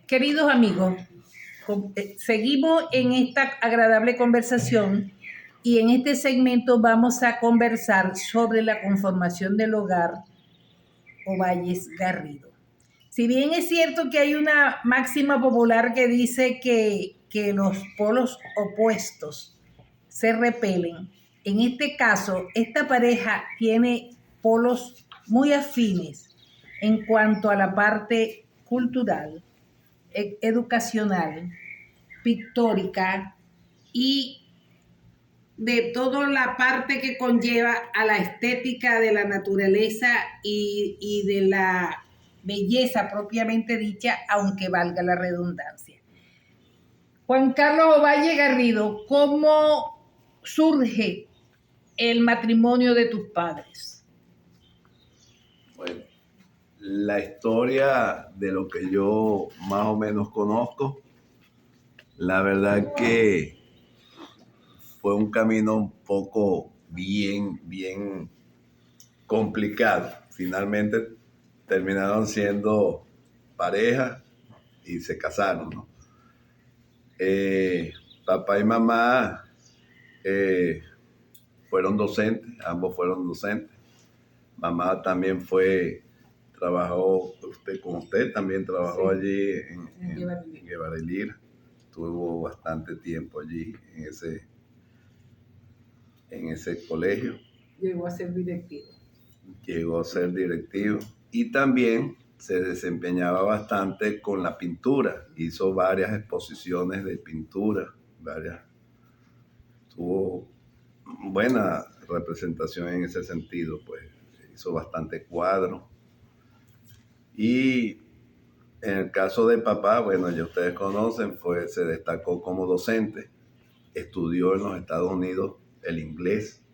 Queridos amigos, seguimos en esta agradable conversación y en este segmento vamos a conversar sobre la conformación del hogar Ovalles Garrido. Si bien es cierto que hay una máxima popular que dice que los polos opuestos se repelen, en este caso, esta pareja tiene polos muy afines en cuanto a la parte cultural, educacional, pictórica y de toda la parte que conlleva a la estética de la naturaleza y de la belleza propiamente dicha, aunque valga la redundancia. Juan Carlos Ovalle Garrido, ¿cómo surge el matrimonio de tus padres? Bueno, la historia de lo que yo más o menos conozco, la verdad que fue un camino un poco bien complicado. Finalmente terminaron siendo pareja y se casaron, ¿no? Papá y mamá fueron docentes, ambos fueron docentes. Mamá también trabajó con usted, también trabajó allí en Guevara. Estuvo bastante tiempo allí en ese colegio. Llegó a ser directivo. Y también se desempeñaba bastante con la pintura. Hizo varias exposiciones de pintura, tuvo buena representación en ese sentido, pues hizo bastante cuadros. Y en el caso de papá, bueno, ya ustedes conocen, se destacó como docente, estudió en los Estados Unidos el inglés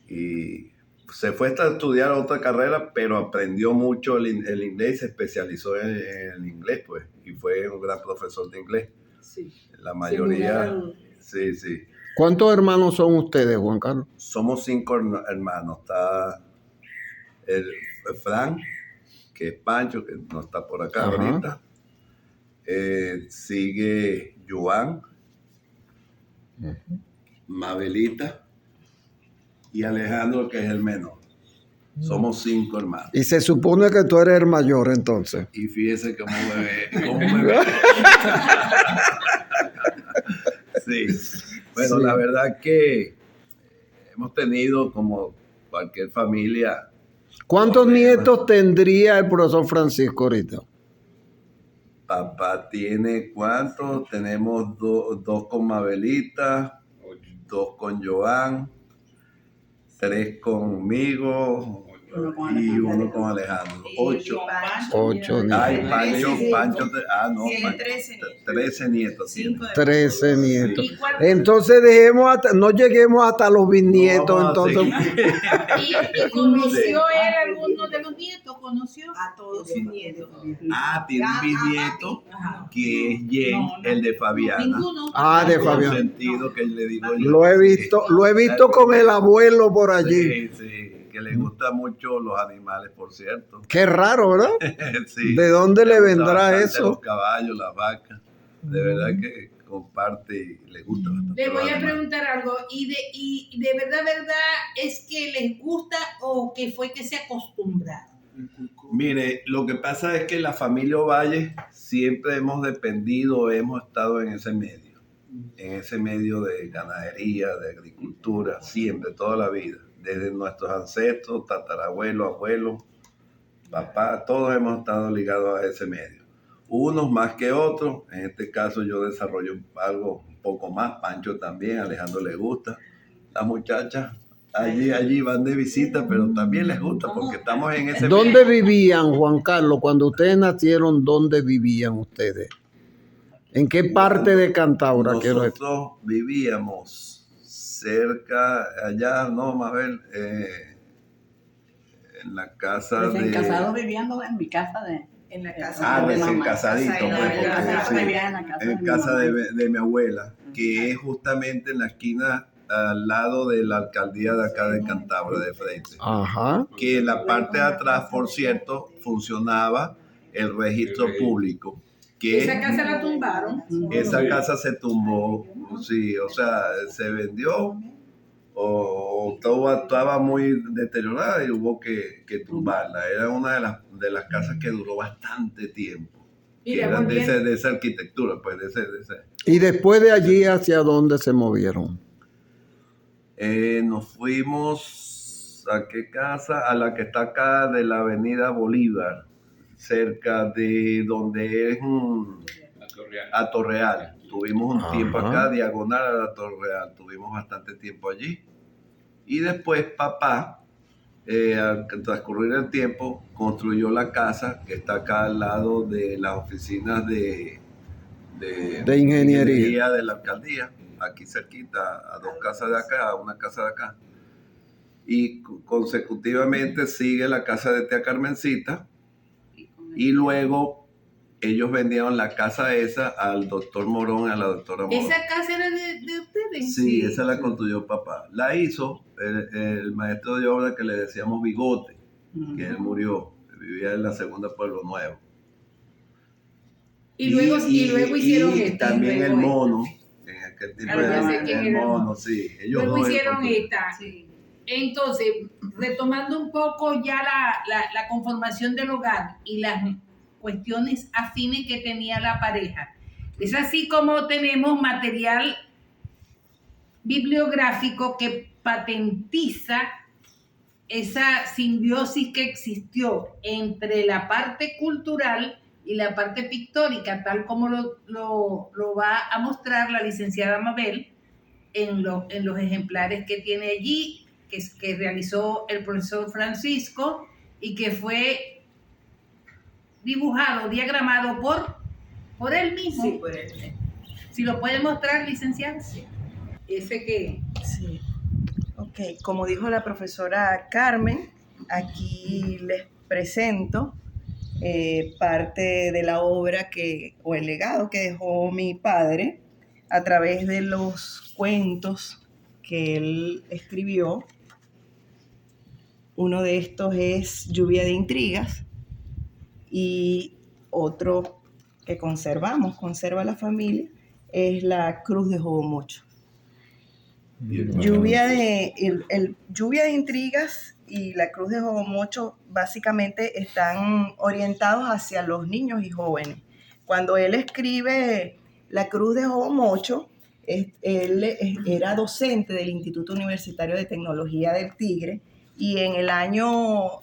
y se fue a estudiar otra carrera, pero aprendió mucho el inglés, se especializó en el inglés, pues, y fue un gran profesor de inglés. Sí. La mayoría, sí. ¿Cuántos hermanos son ustedes, Juan Carlos? Somos 5 hermanos. Está el Frank, que es Pancho, que no está por acá. Ajá. Ahorita. Sigue Joan, Mabelita y Alejandro, que es el menor. Somos 5 hermanos. Y se supone que tú eres el mayor, entonces. Y fíjese cómo me ve. Sí. Bueno, sí. La verdad que hemos tenido, como cualquier familia. ¿Cuántos nietos tendría el profesor Francisco ahorita? Papá tiene ¿cuántos? Tenemos dos con Mabelita, 2 con Joan, 3 conmigo y 1 con Alejandro. 8. 8 nietos. Ay, Pancho, no, Pancho, 13 nietos. 13 nietos. Sí. Entonces no lleguemos hasta los bisnietos, no, entonces. ¿Y conoció él alguno de los nietos? ¿Conoció? A todos sus nietos. Tiene un bisnieto que es Jen, el de Fabiana. Ninguno. De Fabiana. Sentido que le digo yo. Lo he visto con el abuelo por allí. Sí. Que le gusta mucho los animales, por cierto. Qué raro, ¿verdad? Sí. ¿De dónde le vendrá eso? Los caballos, las vacas. De verdad que comparte y le gusta bastante. Le voy a preguntar algo. ¿Y de verdad es que les gusta o que fue que se acostumbraron? Mire, lo que pasa es que la familia Ovalle siempre hemos dependido, hemos estado en ese medio de ganadería, de agricultura, siempre, toda la vida. Desde nuestros ancestros, tatarabuelos, abuelos, papá, todos hemos estado ligados a ese medio. Unos más que otros, en este caso yo desarrollo algo un poco más, Pancho también, a Alejandro le gusta. Las muchachas allí van de visita, pero también les gusta porque estamos en ese medio. ¿Dónde vivían, Juan Carlos, cuando ustedes nacieron? ¿Dónde vivían ustedes? ¿En qué parte de Cantabria? Nosotros vivíamos cerca, allá, no, Mabel, en la casa de... Desencasados viviendo en mi casa en la casa de desencasadito. En casa de mi abuela, que es justamente en la esquina al lado de la alcaldía de acá de Cantabria, de frente. Ajá. Que la parte de atrás, por cierto, funcionaba el registro público. Que esa casa la tumbaron. esa casa se tumbó, sí, o sea, se vendió o estaba muy deteriorada y hubo que tumbarla. Era una de las casas que duró bastante tiempo. Que Mira, eran volviendo- de esa arquitectura, pues de ese. Y después de allí, ¿hacia dónde se movieron? Nos fuimos a qué casa, a la que está acá de la Avenida Bolívar, cerca de donde es a Torreal. Tuvimos un tiempo acá, diagonal a la Torreal, tuvimos bastante tiempo allí. Y después papá, al transcurrir el tiempo, construyó la casa que está acá al lado de las oficinas de ingeniería de la alcaldía, aquí cerquita, a 2 casas de acá, a una casa de acá. Y consecutivamente sigue la casa de tía Carmencita, y luego ellos vendieron la casa esa al doctor Morón, a la doctora Morón. ¿Esa casa era de ustedes? Sí, esa la construyó papá. La hizo el maestro de obra que le decíamos Bigote, que él murió, vivía en la segunda Pueblo Nuevo. Y luego hicieron esta. También luego el mono, en aquel tiempo Ah, ya sé era quién el era el mono, mono. sí. Ellos Luego dos hicieron construyeron. esta. Entonces, retomando un poco ya la conformación del hogar y las cuestiones afines que tenía la pareja. Es así como tenemos material bibliográfico que patentiza esa simbiosis que existió entre la parte cultural y la parte pictórica, tal como lo va a mostrar la licenciada Mabel en los ejemplares que tiene allí, que realizó el profesor Francisco y que fue dibujado, diagramado por él mismo. Sí, por él. Si lo puede mostrar, licenciada. Ese que... Sí. Ok, como dijo la profesora Carmen, aquí les presento parte de la obra o el legado que dejó mi padre a través de los cuentos que él escribió. Uno de estos es Lluvia de Intrigas y otro que conserva la familia, es La Cruz de Jobomocho. Lluvia de Intrigas y La Cruz de Jobomocho básicamente están orientados hacia los niños y jóvenes. Cuando él escribe La Cruz de Jobomocho, él era docente del Instituto Universitario de Tecnología del Tigre, y en el año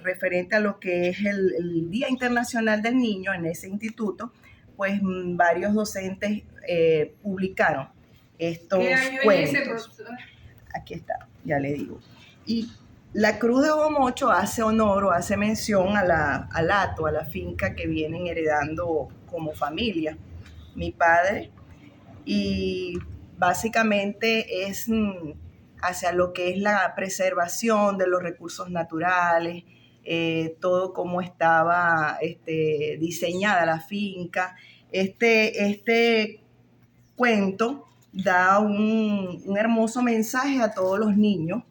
referente a lo que es el Día Internacional del Niño en ese instituto, pues varios docentes publicaron estos ¿Qué año cuentos. es ese, profesor? Aquí está, ya le digo. Y La Cruz de Jobomocho hace honor o hace mención al hato, a la finca que vienen heredando como familia mi padre, y básicamente es hacia lo que es la preservación de los recursos naturales, todo cómo estaba diseñada la finca. Este cuento da un hermoso mensaje a todos los niños.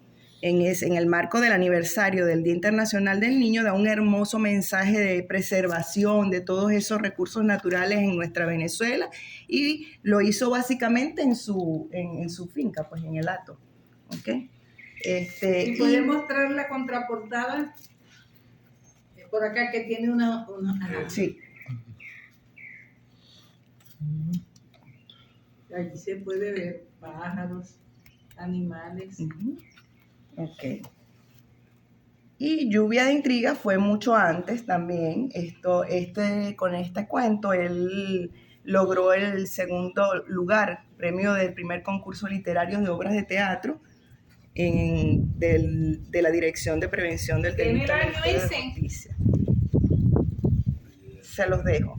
En el marco del aniversario del Día Internacional del Niño, da un hermoso mensaje de preservación de todos esos recursos naturales en nuestra Venezuela, y lo hizo básicamente en su finca, pues en el hato. ¿Okay? ¿Y puede mostrar la contraportada? Por acá que tiene una... Sí. Allí se puede ver pájaros, animales. Uh-huh. Ok. Y Lluvia de Intrigas fue mucho antes también. Con este cuento él logró el segundo lugar, premio del primer concurso literario de obras de teatro de la Dirección de Prevención del Delito ¿Tiene el año de ese? Justicia. Se los dejo.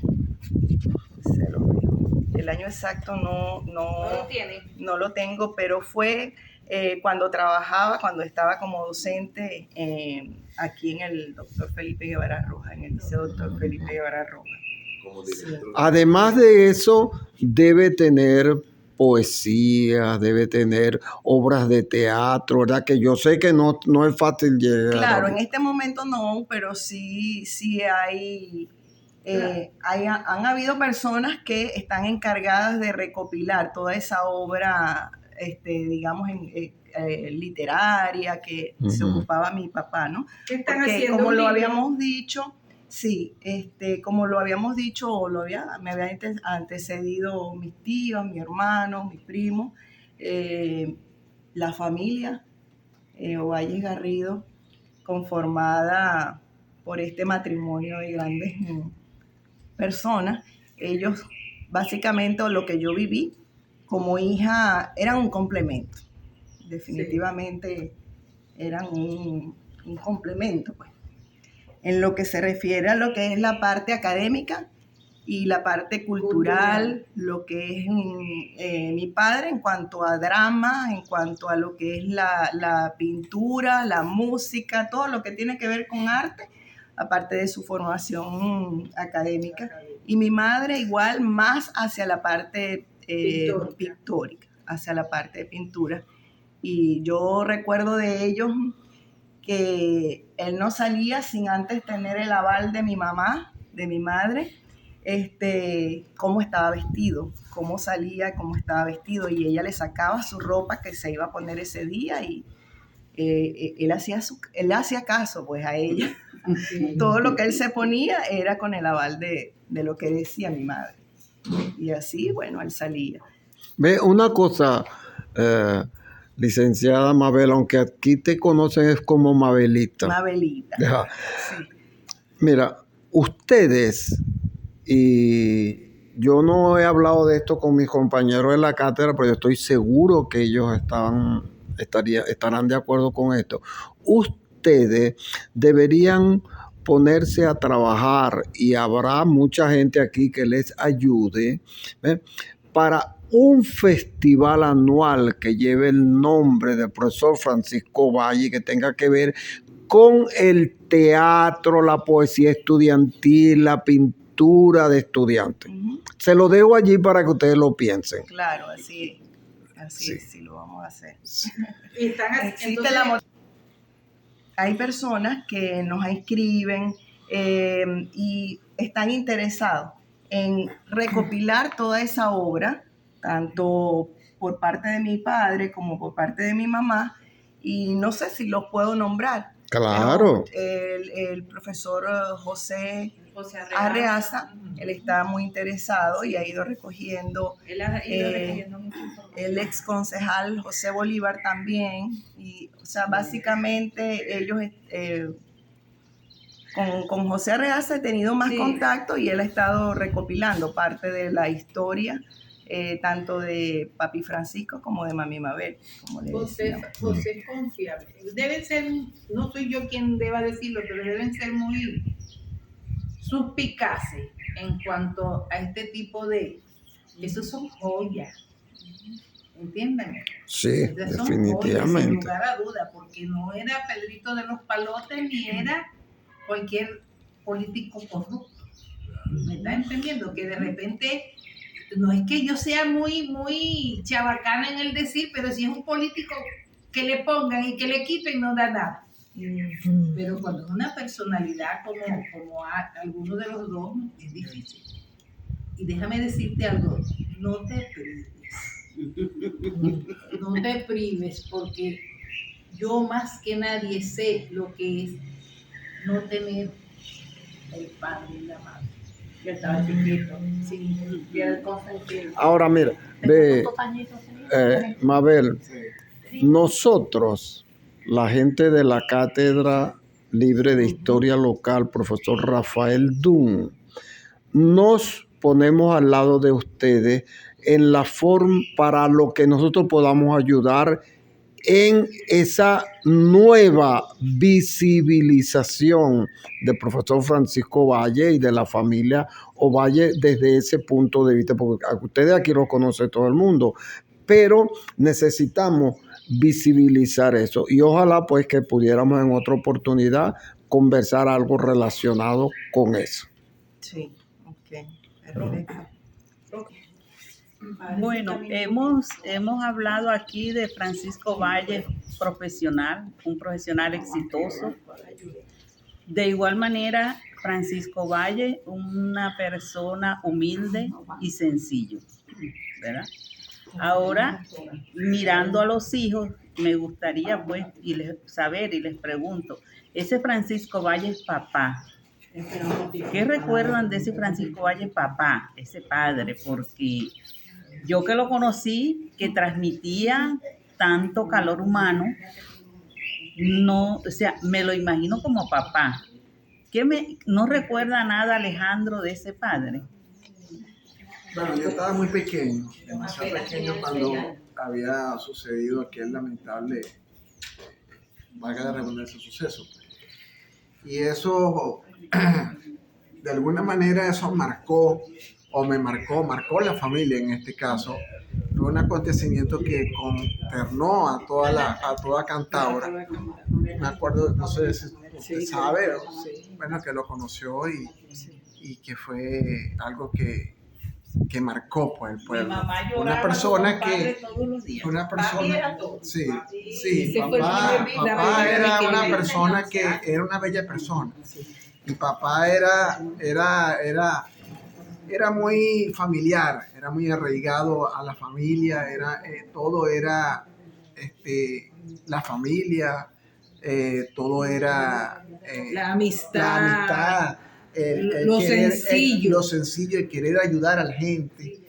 El año exacto ¿No lo tiene? no lo tengo, pero fue cuando estaba como docente aquí en el Dr. Felipe Guevara Rojas, en el Liceo Dr. Felipe Guevara Rojas. Como director. Además de eso, debe tener poesía, debe tener obras de teatro, ¿verdad? Que yo sé que no es fácil llegar. Claro, en este momento no, pero sí hay, han habido personas que están encargadas de recopilar toda esa obra, digamos, literaria que se ocupaba mi papá, ¿no? ¿Qué están Porque haciendo? como ¿Un lo libro? habíamos dicho, sí, como lo habíamos dicho, me había antecedido mis tíos, mi hermano, mis primos, la familia Ovalles Garrido, conformada por este matrimonio de grandes personas. Ellos, básicamente, o lo que yo viví como hija, eran un complemento. Definitivamente eran un complemento, pues. En lo que se refiere a lo que es la parte académica y la parte cultural, lo que es mi padre en cuanto a drama, en cuanto a lo que es la pintura, la música, todo lo que tiene que ver con arte, aparte de su formación académica. Y mi madre igual más hacia la parte pictórica, hacia la parte de pintura. Y yo recuerdo de ellos que él no salía sin antes tener el aval de mi mamá, de mi madre, cómo estaba vestido, cómo salía, cómo estaba vestido, y ella le sacaba su ropa que se iba a poner ese día y él hacía caso pues a ella. Todo lo que él se ponía era con el aval de lo que decía mi madre. Y así, bueno, él salía. Ve, una cosa, licenciada Mabel, aunque aquí te conocen es como Mabelita. Mabelita. Sí. Mira, ustedes, y yo no he hablado de esto con mis compañeros de la cátedra, pero yo estoy seguro que ellos estarán de acuerdo con esto. Ustedes deberían ponerse a trabajar, y habrá mucha gente aquí que les ayude, ¿ves?, para un festival anual que lleve el nombre del profesor Francisco Valle, que tenga que ver con el teatro, la poesía estudiantil, la pintura de estudiantes. Se lo dejo allí para que ustedes lo piensen. Claro, así sí lo vamos a hacer. Entonces, hay personas que nos escriben y están interesados en recopilar toda esa obra, tanto por parte de mi padre como por parte de mi mamá, y no sé si los puedo nombrar. Claro. El profesor José Arreaza, él está muy interesado y ha ido recogiendo. Él ha ido recogiendo mucha información. El ex concejal José Bolívar también. Y, o sea, básicamente ellos, con José Arreaza he tenido más contacto y él ha estado recopilando parte de la historia, tanto de Papi Francisco como de Mami Mabel. Como le José es confiable. Deben ser, no soy yo quien deba decirlo, pero deben ser muy suspicaces en cuanto a este tipo de... Esos son joyas. ¿Entienden? Sí, Esas son definitivamente. joyas, sin lugar a duda, porque no era Pedrito de los Palotes ni era cualquier político corrupto. ¿Me está entendiendo? Que de repente... No es que yo sea muy chabacana en el decir, pero si es un político que le pongan y que le quiten, no da nada. Pero cuando es una personalidad como alguno de los dos, es difícil. Y déjame decirte algo, no te prives. No te prives, porque yo más que nadie sé lo que es no tener el padre y la madre. Yo estaba chiquito, sí, el consentido. Ahora mira, Mabel, nosotros, la gente de la Cátedra Libre de Historia Local, profesor Rafael Dunn, nos ponemos al lado de ustedes en la forma para lo que nosotros podamos ayudar en esa nueva visibilización del profesor Francisco Valle y de la familia Ovalle desde ese punto de vista, porque ustedes aquí lo conoce todo el mundo, pero necesitamos visibilizar eso, y ojalá pues que pudiéramos en otra oportunidad conversar algo relacionado con eso. Sí, ok, perfecto. Bueno, hemos hablado aquí de Francisco Valle, profesional, un profesional exitoso. De igual manera, Francisco Valle, una persona humilde y sencillo, ¿verdad? Ahora, mirando a los hijos, me gustaría pues saber y les pregunto, ese Francisco Valle es papá. ¿Qué recuerdan de ese Francisco Valle papá, ese padre? Porque yo que lo conocí, que transmitía tanto calor humano, no, o sea, me lo imagino como papá. ¿No recuerda nada Alejandro de ese padre? Bueno, yo estaba muy pequeño, demasiado pequeño cuando había sucedido aquel lamentable, valga la redundancia, suceso. Y eso, de alguna manera, eso marcó la familia en este caso. Fue un acontecimiento que consternó a toda Cantabria. Me acuerdo, no sé si usted sabe, bueno, que lo conoció y que fue algo que marcó pues el pueblo. Una persona que papá era una persona que era una bella persona. Mi papá era muy familiar, era muy arraigado a la familia, todo era la familia, todo era la amistad, lo sencillo, el querer ayudar a la gente.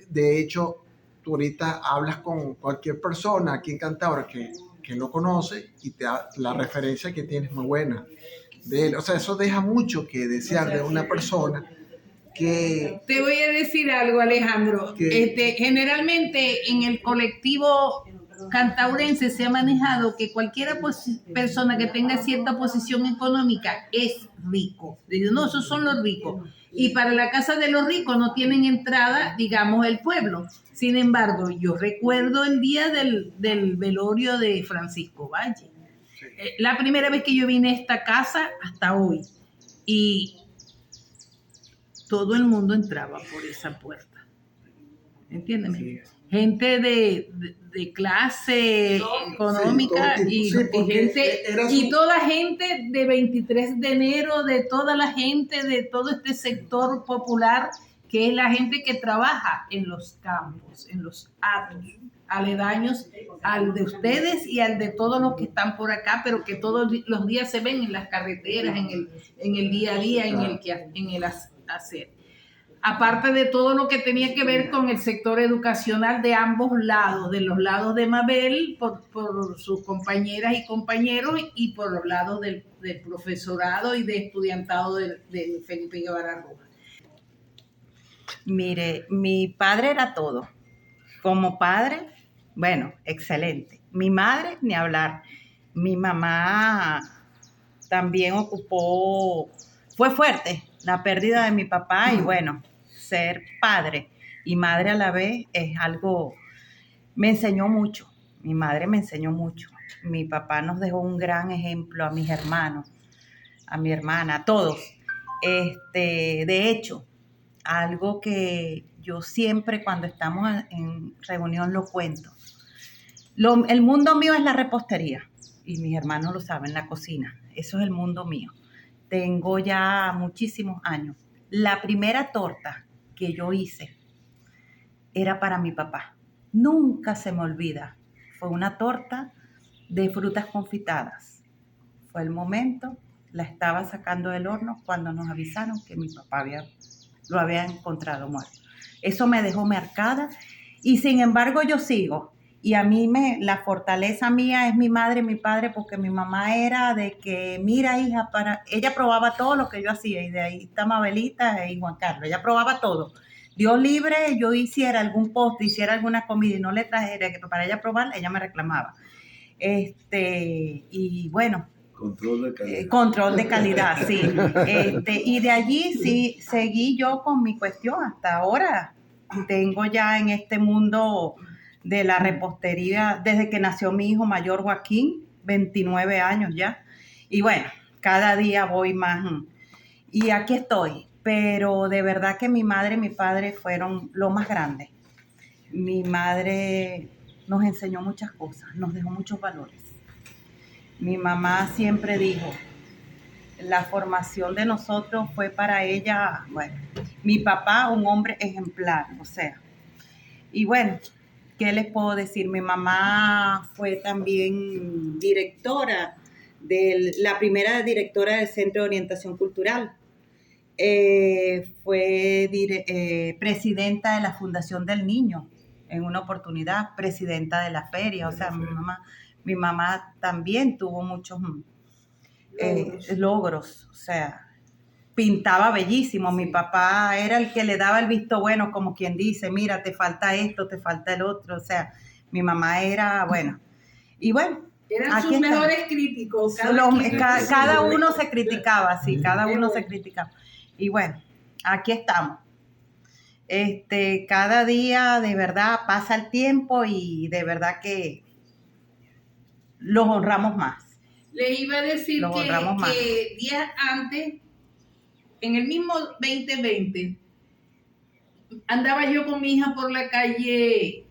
De hecho, tú ahorita hablas con cualquier persona aquí en Cantabria que lo conoce y la referencia que tiene es muy buena de él. O sea, eso deja mucho que desear de una persona que... Te voy a decir algo, Alejandro. Generalmente en el colectivo cantaurense se ha manejado que cualquier persona que tenga cierta posición económica es rico. Dicen, no, esos son los ricos. Y para la casa de los ricos no tienen entrada, digamos, el pueblo. Sin embargo, yo recuerdo el día del velorio de Francisco Valle. La primera vez que yo vine a esta casa hasta hoy. Y todo el mundo entraba por esa puerta. ¿Entiendes? Sí. Gente de clase económica y toda gente de 23 de enero, de toda la gente, de todo este sector popular, que es la gente que trabaja en los campos, en los aledaños al de ustedes y al de todos los que están por acá, pero que todos los días se ven en las carreteras, en el día a día, en el hacer. Aparte de todo lo que tenía que ver con el sector educacional de ambos lados, de los lados de Mabel, por sus compañeras y compañeros, y por los lados del profesorado y de estudiantado de Felipe Guevara Rojas. Mire, mi padre era todo. Como padre, bueno, excelente. Mi madre, ni hablar. Mi mamá también fue fuerte la pérdida de mi papá y bueno, ser padre y madre a la vez es algo, me enseñó mucho, mi madre me enseñó mucho, mi papá nos dejó un gran ejemplo a mis hermanos, a mi hermana, a todos. De hecho, algo que yo siempre cuando estamos en reunión lo cuento, el mundo mío es la repostería y mis hermanos lo saben, la cocina, eso es el mundo mío. Tengo ya muchísimos años. La primera torta que yo hice era para mi papá. Nunca se me olvida. Fue una torta de frutas confitadas. Fue el momento, la estaba sacando del horno cuando nos avisaron que mi papá lo había encontrado muerto. Eso me dejó marcada y sin embargo yo sigo. Y a mí la fortaleza mía es mi madre y mi padre, porque mi mamá era de que, mira hija, ella probaba todo lo que yo hacía, y de ahí está Mabelita y Juan Carlos, ella probaba todo. Dios libre, yo hiciera algún postre, hiciera alguna comida y no le trajera que para ella probar, ella me reclamaba. Y bueno. Control de calidad. Control de calidad, sí. Y de allí sí seguí yo con mi cuestión hasta ahora. Tengo ya en este mundo de la repostería, desde que nació mi hijo mayor Joaquín, 29 años ya. Y bueno, cada día voy más. Y aquí estoy, pero de verdad que mi madre y mi padre fueron lo más grande. Mi madre nos enseñó muchas cosas, nos dejó muchos valores. Mi mamá siempre dijo, la formación de nosotros fue para ella, bueno, mi papá un hombre ejemplar, o sea. Y bueno, ¿qué les puedo decir? Mi mamá fue también directora, la primera directora del Centro de Orientación Cultural. Fue presidenta de la Fundación del Niño en una oportunidad, presidenta de la feria. O sea, mi mamá también tuvo muchos logros. O sea, pintaba bellísimo. Mi papá era el que le daba el visto bueno, como quien dice, mira, te falta esto, te falta el otro. O sea, mi mamá era, bueno. Y bueno, eran sus mejores críticos. Cada uno se criticaba, sí, cada uno se criticaba. Y bueno, aquí estamos. Cada día de verdad pasa el tiempo y de verdad que los honramos más. Les iba a decir que días antes, en el mismo 2020, andaba yo con mi hija por la calle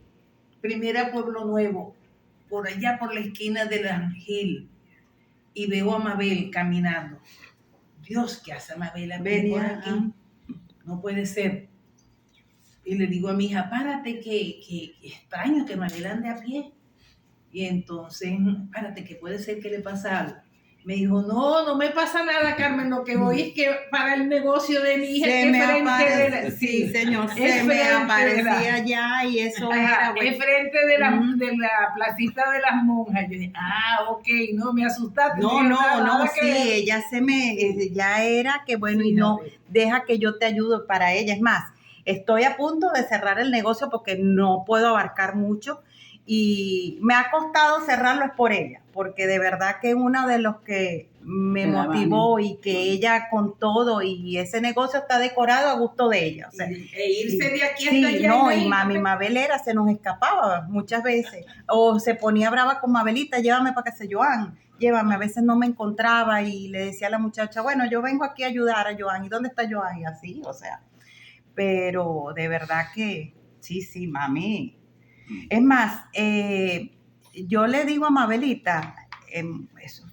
Primera Pueblo Nuevo, por allá por la esquina del Ángel, y veo a Mabel caminando. Dios, ¿qué hace Mabel por aquí? No puede ser. Y le digo a mi hija, párate, que extraño que Mabel ande a pie. Y entonces, párate, que puede ser que le pasa algo. Me dijo, no me pasa nada, Carmen, lo que voy es que para el negocio de mi hija sí, señor, se me aparecía ya y eso era bueno. Es frente de la placita de las monjas. Yo dije, ok, no me asustaste. No, sí, ella ya era que bueno, sí, y no, deja que yo te ayude para ella. Es más, estoy a punto de cerrar el negocio porque no puedo abarcar mucho. Y me ha costado cerrarlo es por ella, porque de verdad que uno de los que me motivó y que ella con todo y ese negocio está decorado a gusto de ella. O sea, irse de aquí hasta allá. No, y mami Mabelera se nos escapaba muchas veces. O se ponía brava con Mabelita, llévame para casa de Joan, llévame. A veces no me encontraba y le decía a la muchacha, bueno, yo vengo aquí a ayudar a Joan. ¿Y dónde está Joan? Y así, o sea. Pero de verdad que sí, mami. Es más, yo le digo a Mabelita,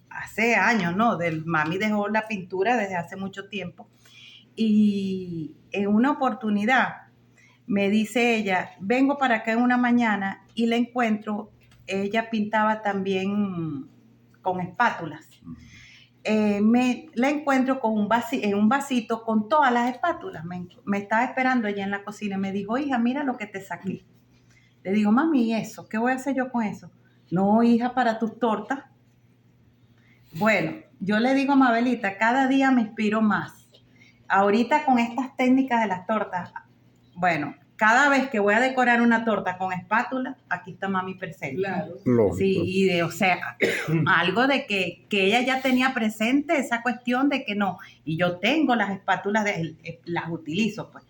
hace años, ¿no? Mami dejó la pintura desde hace mucho tiempo. Y en una oportunidad me dice ella, vengo para acá en una mañana y la encuentro, ella pintaba también con espátulas. La encuentro con en un vasito con todas las espátulas. Me estaba esperando ella en la cocina y me dijo, hija, mira lo que te saqué. Le digo, mami, ¿y eso? ¿Qué voy a hacer yo con eso? No, hija, para tus tortas. Bueno, yo le digo a Mabelita, cada día me inspiro más. Ahorita con estas técnicas de las tortas, bueno, cada vez que voy a decorar una torta con espátula, aquí está mami presente. Claro. Sí, y o sea, algo de que ella ya tenía presente esa cuestión de que no. Y yo tengo las espátulas, las utilizo, pues.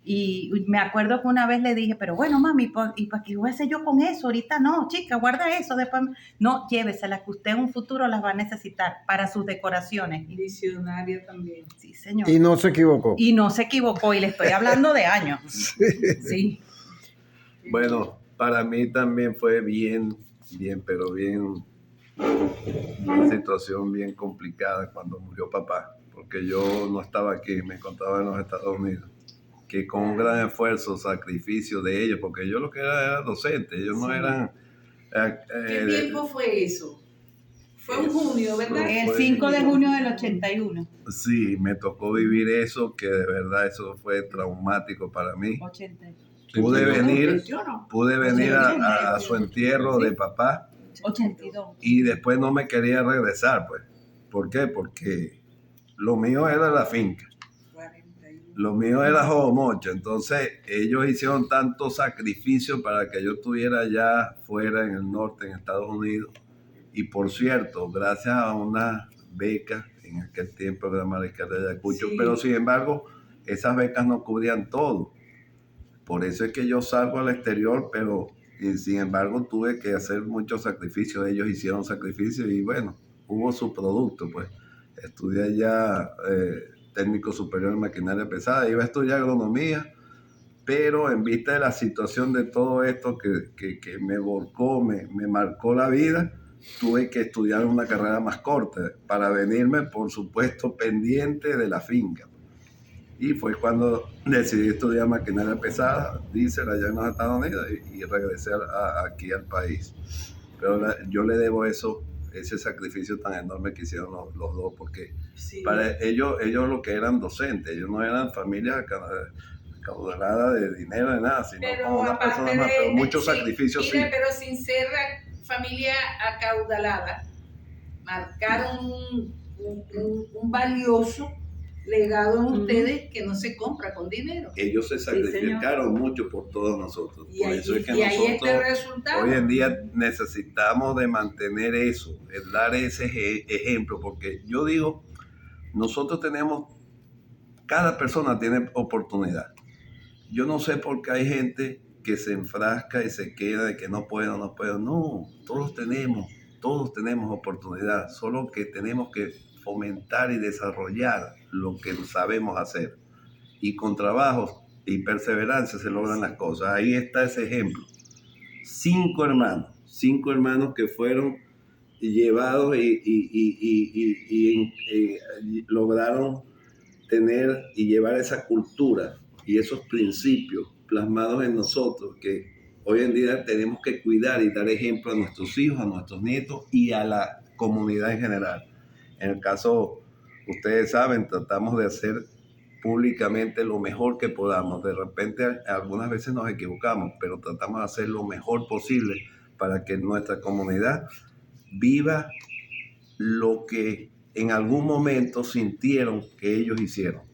Y me acuerdo que una vez le dije, pero bueno, mami, ¿y para qué voy a hacer yo con eso? Ahorita no, chica, guarda eso. Después no, lléveselas, que usted en un futuro las va a necesitar para sus decoraciones. Visionaria también. Sí, señor. Y no se equivocó. Y no se equivocó, y le estoy hablando de años. Sí. Bueno, para mí también fue bien, una situación bien complicada cuando murió papá, porque yo no estaba aquí, me encontraba en los Estados Unidos. Que con un gran esfuerzo, sacrificio de ellos, porque yo lo que era docente, ellos no eran... ¿Qué tiempo fue eso? Fue en junio, ¿verdad? El 5 de junio del 81. Sí, me tocó vivir eso, que de verdad eso fue traumático para mí. 80. Pude venir a su entierro de papá. 82. Y después no me quería regresar, pues. ¿Por qué? Porque lo mío era la finca. Lo mío era Jomocho, entonces ellos hicieron tanto sacrificio para que yo estuviera allá fuera en el norte, en Estados Unidos. Y por cierto, gracias a una beca, en aquel tiempo era Mariscal de Ayacucho, sí. Pero sin embargo, esas becas no cubrían todo. Por eso es que yo salgo al exterior, pero sin embargo tuve que hacer muchos sacrificios. Ellos hicieron sacrificios y bueno, hubo su producto, pues. Estudié allá técnico superior en maquinaria pesada, iba a estudiar agronomía, pero en vista de la situación de todo esto que me volcó, me marcó la vida, tuve que estudiar una carrera más corta para venirme, por supuesto, pendiente de la finca. Y fue cuando decidí estudiar maquinaria pesada, diésel, allá en los Estados Unidos, y regresé aquí al país. Pero yo le debo ese sacrificio tan enorme que hicieron los dos, porque Sí. para ellos lo que eran docentes, ellos no eran familias acaudaladas de dinero ni nada, sino como una persona más, pero muchos sacrificios sí. Pero sin ser familia acaudalada, marcaron un valioso legado en ustedes que no se compra con dinero. Ellos se sacrificaron mucho por todos nosotros. Y por eso es que ahí está el nosotros resultado. hoy en día necesitamos de mantener eso, es dar ese ejemplo, porque yo digo, nosotros cada persona tiene oportunidad. Yo no sé por qué hay gente que se enfrasca y se queda de que no puedo. No, todos tenemos oportunidad, solo que tenemos que fomentar y desarrollar lo que sabemos hacer. Y con trabajo y perseverancia se logran las cosas. Ahí está ese ejemplo. 5 hermanos que fueron llevados y lograron tener y llevar esa cultura y esos principios plasmados en nosotros que hoy en día tenemos que cuidar y dar ejemplo a nuestros hijos, a nuestros nietos y a la comunidad en general. En el caso, ustedes saben, tratamos de hacer públicamente lo mejor que podamos. De repente, algunas veces nos equivocamos, pero tratamos de hacer lo mejor posible para que nuestra comunidad viva lo que en algún momento sintieron que ellos hicieron.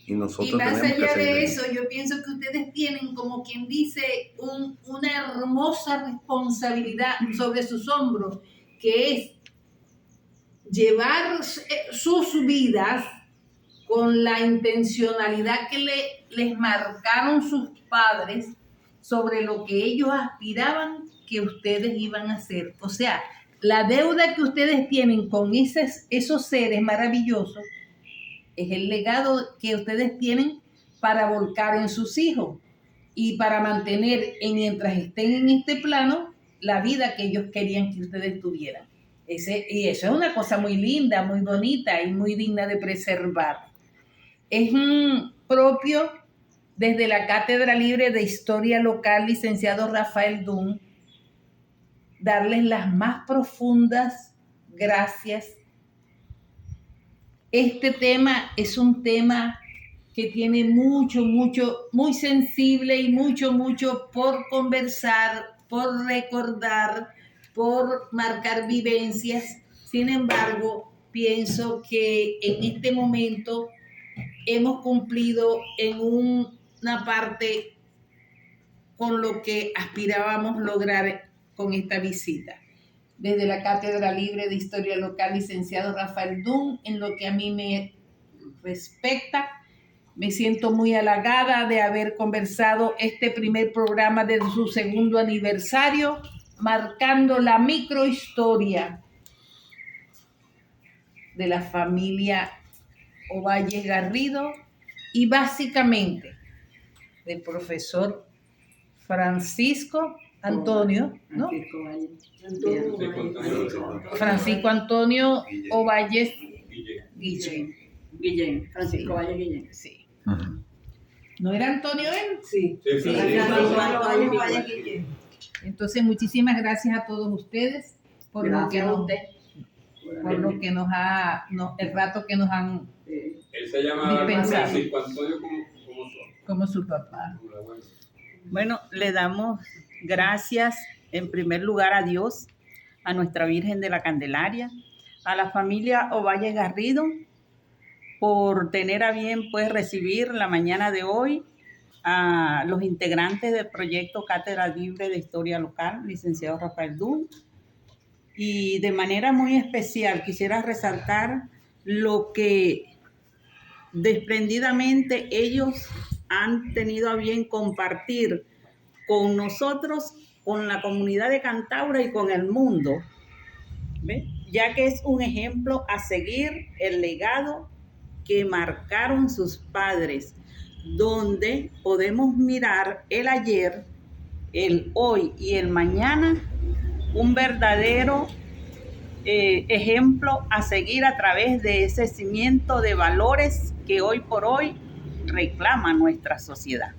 Y nosotros y más tenemos allá que de seguir. eso, yo pienso que ustedes tienen, como quien dice, una hermosa responsabilidad sobre sus hombros, que es llevar sus vidas con la intencionalidad que les marcaron sus padres sobre lo que ellos aspiraban que ustedes iban a hacer. O sea, la deuda que ustedes tienen con esos seres maravillosos es el legado que ustedes tienen para volcar en sus hijos y para mantener, mientras estén en este plano, la vida que ellos querían que ustedes tuvieran. Y eso es una cosa muy linda, muy bonita y muy digna de preservar. Es propio desde la Cátedra Libre de Historia Local, licenciado Rafael Dunn, darles las más profundas gracias. Este tema es un tema que tiene mucho, muy sensible y mucho por conversar, por recordar, por marcar vivencias. Sin embargo, pienso que en este momento hemos cumplido en una parte con lo que aspirábamos lograr con esta visita. Desde la Cátedra Libre de Historia Local, licenciado Rafael Dunn, en lo que a mí me respecta, me siento muy halagada de haber conversado este primer programa de su segundo aniversario, marcando la microhistoria de la familia Ovalle Garrido y básicamente del profesor Francisco Antonio, ¿no? Francisco Antonio Ovalle Guillén. Francisco Valle Guillén. Sí. ¿No era Antonio él? Sí. Francisco Valle Guillén. Entonces, muchísimas gracias a todos ustedes por el rato que nos han Él se llama dispensado. Francisco Antonio como su papá. Bueno, le damos gracias en primer lugar a Dios, a nuestra Virgen de la Candelaria, a la familia Ovalle Garrido, por tener a bien pues recibir la mañana de hoy a los integrantes del proyecto Cátedra Libre de Historia Local, licenciado Rafael Dunn. Y de manera muy especial quisiera resaltar lo que desprendidamente ellos han tenido a bien compartir con nosotros, con la comunidad de Cantaura y con el mundo, ¿ve? Ya que es un ejemplo a seguir el legado que marcaron sus padres, donde podemos mirar el ayer, el hoy y el mañana, un verdadero ejemplo a seguir a través de ese cimiento de valores que hoy por hoy reclama nuestra sociedad.